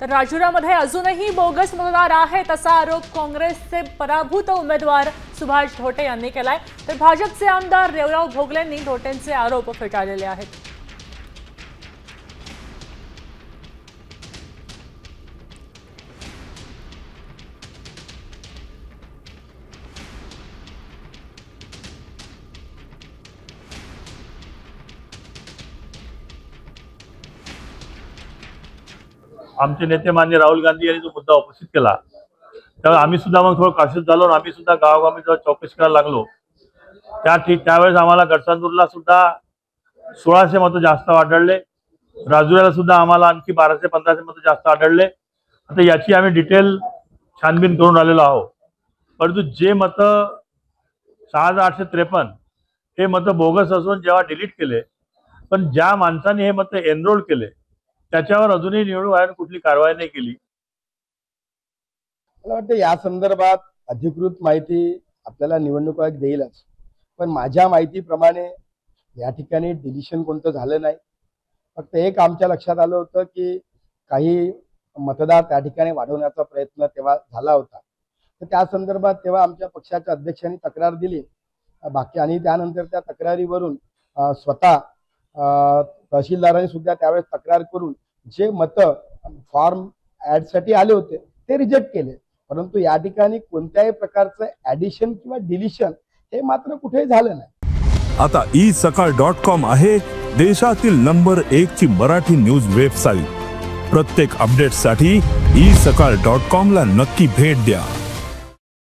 तर राजुरामध्ये अजूनही बोगस मतदार आहेत असा आरोप काँग्रेसचे पराभूत उमेदवार सुभाष धोटे यांनी केलाय। तर भाजपचे आमदार देवराव भोगलेंनी धोटेंचे आरोप फेटाळलेले आहेत। आमचे नेते मान्य राहुल गांधी यांनी जो मुद्दा उपस्थित केला त्यावेळेस आम्ही सुद्धा मग थोडं काशीत झालो आणि आम्ही सुद्धा गावोगावी चौकशी करायला लागलो। त्यावेळेस आम्हाला गडचंदूरला सुद्धा 1600 मतं जास्त आढळले, राजुऱ्याला सुद्धा आम्हाला आणखी 1200-1500 मतं जास्त आढळले। आता याची आम्ही डिटेल छानबीन करून आलेलो आहोत, परंतु जे मतं 6853 हे मतं बोगस असून जेव्हा डिलीट केले, पण ज्या माणसाने हे मतं एनरोल केले त्याच्यावर अजूनही निवडणूक आयोगाने कुठली कारवाई नाही केली। मला वाटतं या संदर्भात अधिकृत माहिती आपल्याला निवडणूक आयोग देईलच, पण माझ्या माहितीप्रमाणे या ठिकाणी डिलिशन कोणतं झालं नाही। फक्त एक आमच्या लक्षात आलं होतं की काही मतदार त्या ठिकाणी वाढवण्याचा प्रयत्न तेव्हा झाला होता, तर त्या संदर्भात तेव्हा आमच्या पक्षाच्या अध्यक्षांनी तक्रार दिली बाकी, आणि त्यानंतर त्या तक्रारीवरून स्वतः तहसीलदारांनी सुद्धा त्यावेळेस तक्रार करून जे मतं फॉर्म ॲडसाठी आले होते ते रिजेक्ट केले। परंतु या ठिकाणी कोणत्याही प्रकारचं ॲडिशन किंवा डिलिशन हे मात्र कुठेही झालं नाही। आता isakal.com आहे देशातील नंबर 1 ची मराठी न्यूज वेबसाईट। प्रत्येक अपडेटसाठी isakal.com ला नक्की भेट द्या।